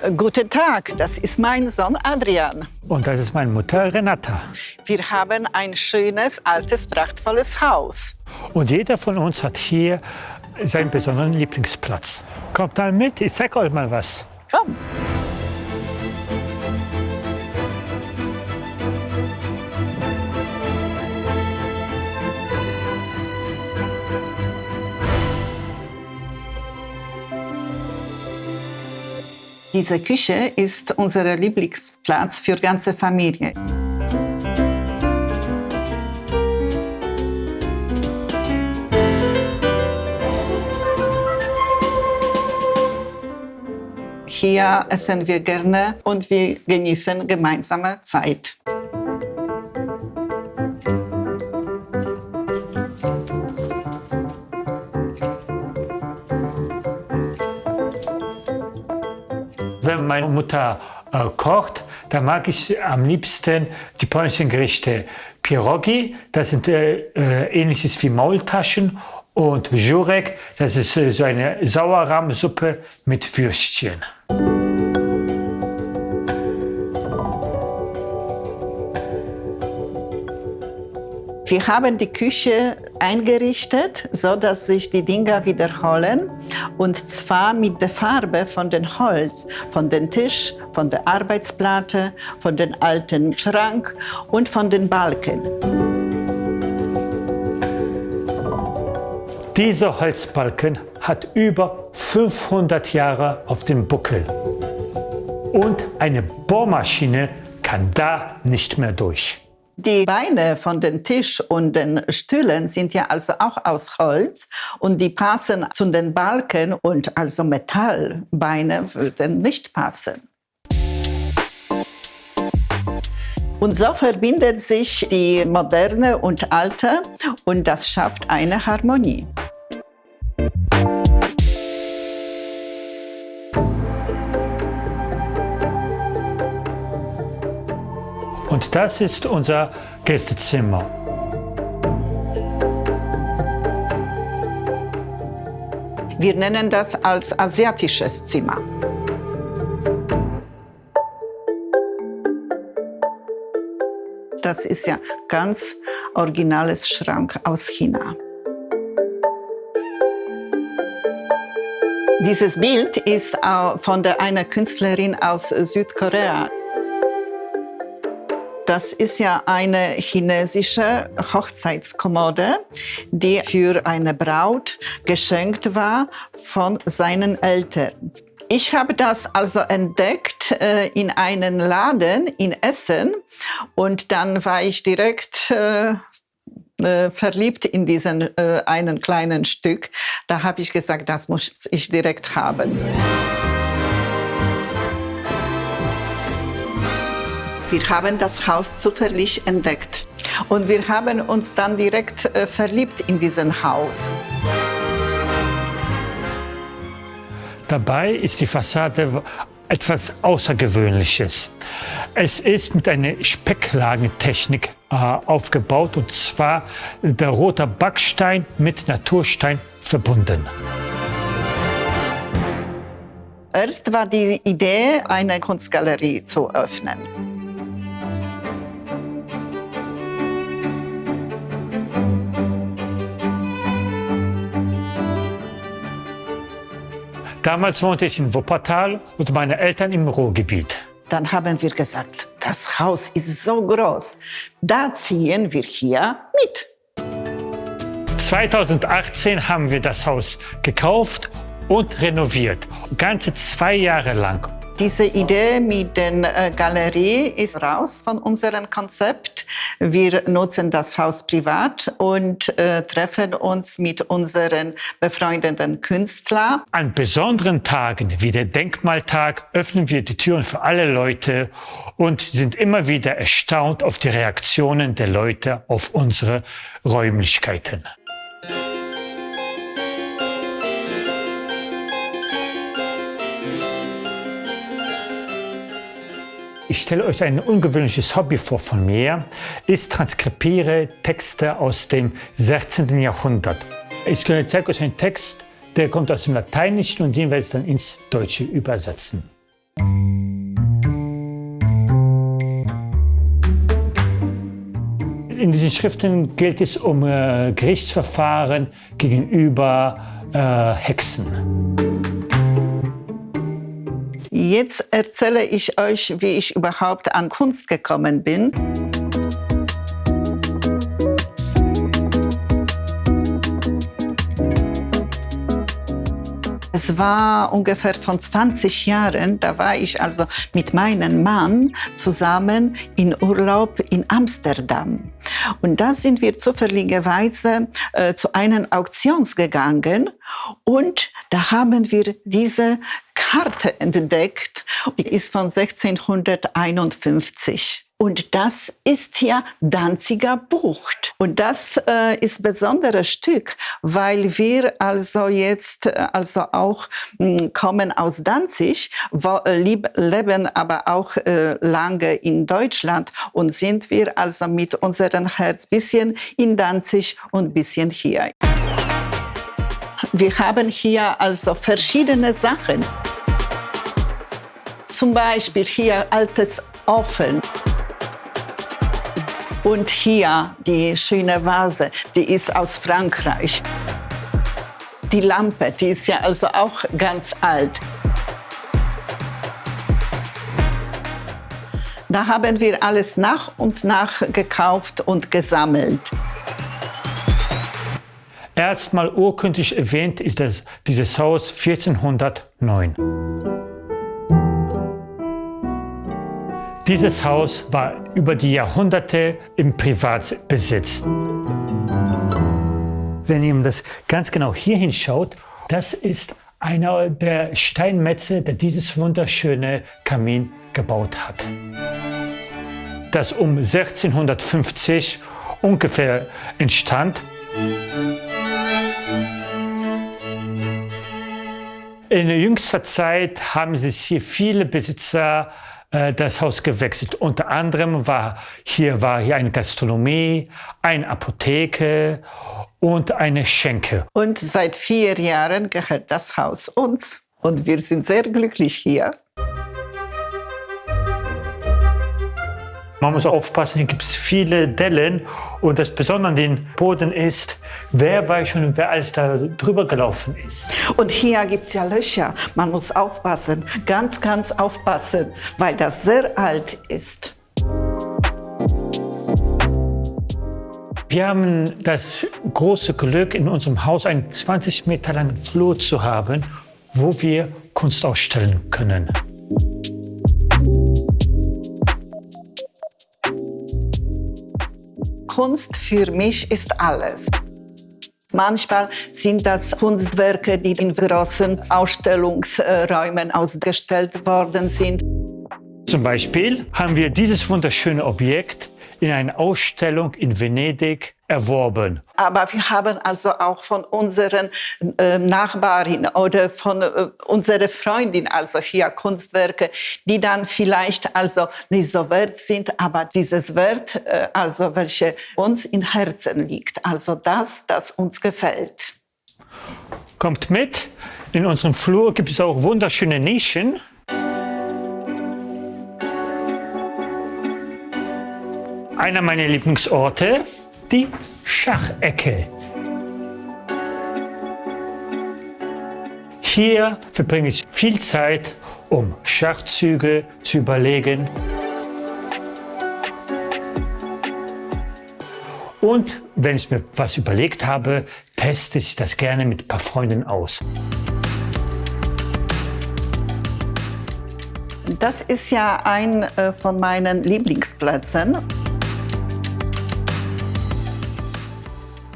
Guten Tag, das ist mein Sohn Adrian. Und das ist meine Mutter Renata. Wir haben ein schönes, altes, prachtvolles Haus. Und jeder von uns hat hier seinen besonderen Lieblingsplatz. Kommt mal mit, ich zeige euch mal was. Komm. Diese Küche ist unser Lieblingsplatz für die ganze Familie. Hier essen wir gerne und wir genießen gemeinsame Zeit. Wenn meine Mutter kocht, dann mag ich am liebsten die polnischen Gerichte. Pierogi, das sind ähnliches wie Maultaschen. Und Żurek, das ist so eine Sauerrahmsuppe mit Würstchen. Wir haben die Küche eingerichtet, so dass sich die Dinger wiederholen. Und zwar mit der Farbe von dem Holz, von dem Tisch, von der Arbeitsplatte, von dem alten Schrank und von den Balken. Dieser Holzbalken hat über 500 Jahre auf dem Buckel. Und eine Bohrmaschine kann da nicht mehr durch. Die Beine von dem Tisch und den Stühlen sind ja also auch aus Holz und die passen zu den Balken und also Metallbeine würden nicht passen. Und so verbindet sich die Moderne und Alte und das schafft eine Harmonie. Und das ist unser Gästezimmer. Wir nennen das als asiatisches Zimmer. Das ist ja ganz originales Schrank aus China. Dieses Bild ist von einer Künstlerin aus Südkorea. Das ist ja eine chinesische Hochzeitskommode, die für eine Braut geschenkt war von seinen Eltern. Ich habe das also entdeckt in einem Laden in Essen und dann war ich direkt verliebt in diesen einen kleinen Stück. Da habe ich gesagt, das muss ich direkt haben. Wir haben das Haus zufällig entdeckt und wir haben uns dann direkt verliebt in diesen Haus. Dabei ist die Fassade etwas Außergewöhnliches. Es ist mit einer Specklagentechnik aufgebaut, und zwar der rote Backstein mit Naturstein verbunden. Erst war die Idee, eine Kunstgalerie zu öffnen. Damals wohnte ich in Wuppertal und meine Eltern im Ruhrgebiet. Dann haben wir gesagt, das Haus ist so groß, da ziehen wir hier mit. 2018 haben wir das Haus gekauft und renoviert, ganze 2 Jahre lang. Diese Idee mit der Galerie ist raus von unserem Konzept. Wir nutzen das Haus privat und treffen uns mit unseren befreundeten Künstlern. An besonderen Tagen wie der Denkmaltag öffnen wir die Türen für alle Leute und sind immer wieder erstaunt auf die Reaktionen der Leute auf unsere Räumlichkeiten. Ich stelle euch ein ungewöhnliches Hobby vor von mir. Ich transkribiere Texte aus dem 16. Jahrhundert. Ich zeige euch einen Text, der kommt aus dem Lateinischen und den werde ich dann ins Deutsche übersetzen. In diesen Schriften geht es um Gerichtsverfahren gegenüber Hexen. Jetzt erzähle ich euch, wie ich überhaupt an Kunst gekommen bin. Es war ungefähr von 20 Jahren, da war ich also mit meinem Mann zusammen in Urlaub in Amsterdam. Und da sind wir zufälligerweise zu einer Auktion gegangen und da haben wir diese Karte entdeckt, die ist von 1651. Und das ist ja Danziger Bucht. Und das ist ein besonderes Stück, weil wir also jetzt auch kommen aus Danzig, leben aber auch lange in Deutschland und sind wir also mit unserem Herz bisschen in Danzig und bisschen hier. Wir haben hier also verschiedene Sachen. Zum Beispiel hier altes Ofen. Und hier die schöne Vase, die ist aus Frankreich. Die Lampe, die ist ja also auch ganz alt. Da haben wir alles nach und nach gekauft und gesammelt. Erstmal urkundlich erwähnt ist dieses Haus 1409. Dieses Haus war über die Jahrhunderte im Privatbesitz. Wenn ihr das ganz genau hier hinschaut, das ist einer der Steinmetze, der dieses wunderschöne Kamin gebaut hat. Das um 1650 ungefähr entstand. In jüngster Zeit haben sich hier viele Besitzer das Haus gewechselt. Unter anderem war hier eine Gastronomie, eine Apotheke und eine Schenke. Und seit 4 Jahren gehört das Haus uns. Und wir sind sehr glücklich hier. Man muss aufpassen, hier gibt es viele Dellen und das Besondere an dem Boden ist, wer weiß schon, wer alles da drüber gelaufen ist. Und hier gibt es ja Löcher. Man muss aufpassen, ganz, ganz aufpassen, weil das sehr alt ist. Wir haben das große Glück, in unserem Haus einen 20 Meter langen Flur zu haben, wo wir Kunst ausstellen können. Kunst für mich ist alles. Manchmal sind das Kunstwerke, die in großen Ausstellungsräumen ausgestellt worden sind. Zum Beispiel haben wir dieses wunderschöne Objekt in einer Ausstellung in Venedig erworben. Aber wir haben also auch von unseren Nachbarin oder von unserer Freundin also hier Kunstwerke, die dann vielleicht also nicht so wert sind, aber dieses Wert, also welche uns im Herzen liegt, also das uns gefällt. Kommt mit, in unserem Flur gibt es auch wunderschöne Nischen. Einer meiner Lieblingsorte, die Schachecke. Hier verbringe ich viel Zeit, um Schachzüge zu überlegen. Und wenn ich mir was überlegt habe, teste ich das gerne mit ein paar Freunden aus. Das ist ja ein von meinen Lieblingsplätzen.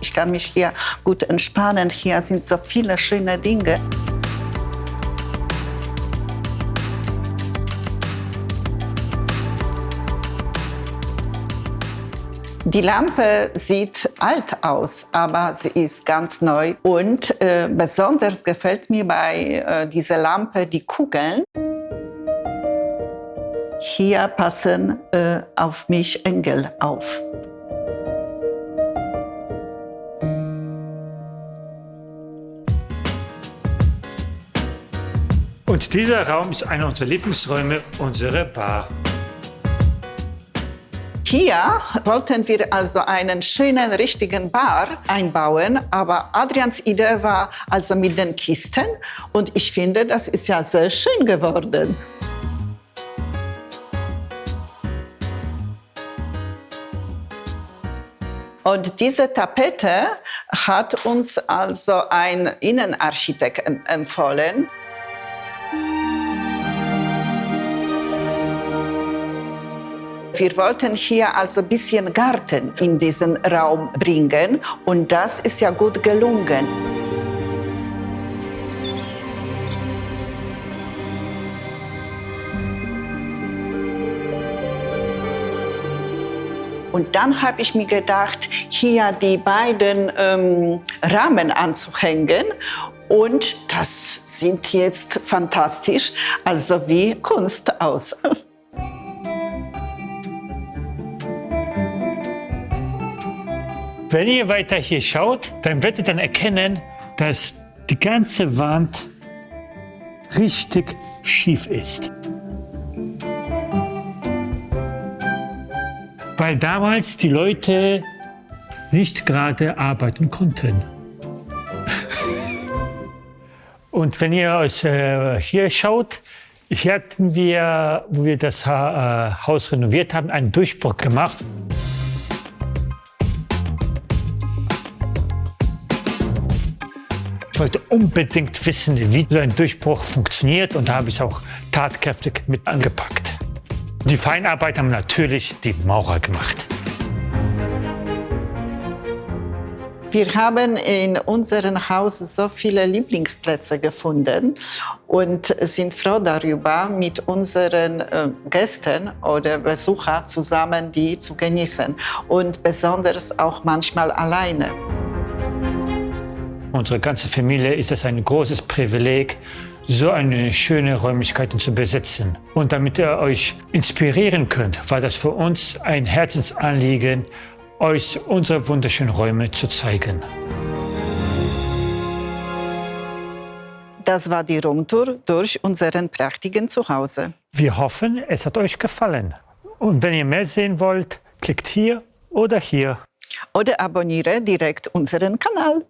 Ich kann mich hier gut entspannen. Hier sind so viele schöne Dinge. Die Lampe sieht alt aus, aber sie ist ganz neu. Und besonders gefällt mir bei dieser Lampe die Kugeln. Hier passen auf mich Engel auf. Und dieser Raum ist einer unserer Lieblingsräume, unsere Bar. Hier wollten wir also einen schönen, richtigen Bar einbauen, aber Adrians Idee war also mit den Kisten und ich finde, das ist ja sehr schön geworden. Und diese Tapete hat uns also ein Innenarchitekt empfohlen. Wir wollten hier also ein bisschen Garten in diesen Raum bringen und das ist ja gut gelungen. Und dann habe ich mir gedacht, hier die beiden Rahmen anzuhängen. Und das sieht jetzt fantastisch, also wie Kunst aus. Wenn ihr weiter hier schaut, dann werdet ihr dann erkennen, dass die ganze Wand richtig schief ist. Weil damals die Leute nicht gerade arbeiten konnten. Und wenn ihr euch hier schaut, hier hatten wir, wo wir das Haus renoviert haben, einen Durchbruch gemacht. Ich wollte unbedingt wissen, wie so ein Durchbruch funktioniert und da habe ich auch tatkräftig mit angepackt. Die Feinarbeit haben natürlich die Maurer gemacht. Wir haben in unserem Haus so viele Lieblingsplätze gefunden und sind froh darüber, mit unseren Gästen oder Besuchern zusammen die zu genießen und besonders auch manchmal alleine. Unsere ganze Familie ist es ein großes Privileg, so eine schöne Räumlichkeit zu besitzen. Und damit ihr euch inspirieren könnt, war das für uns ein Herzensanliegen, euch unsere wunderschönen Räume zu zeigen. Das war die Rundtour durch unseren prächtigen Zuhause. Wir hoffen, es hat euch gefallen. Und wenn ihr mehr sehen wollt, klickt hier oder hier. Oder abonniere direkt unseren Kanal.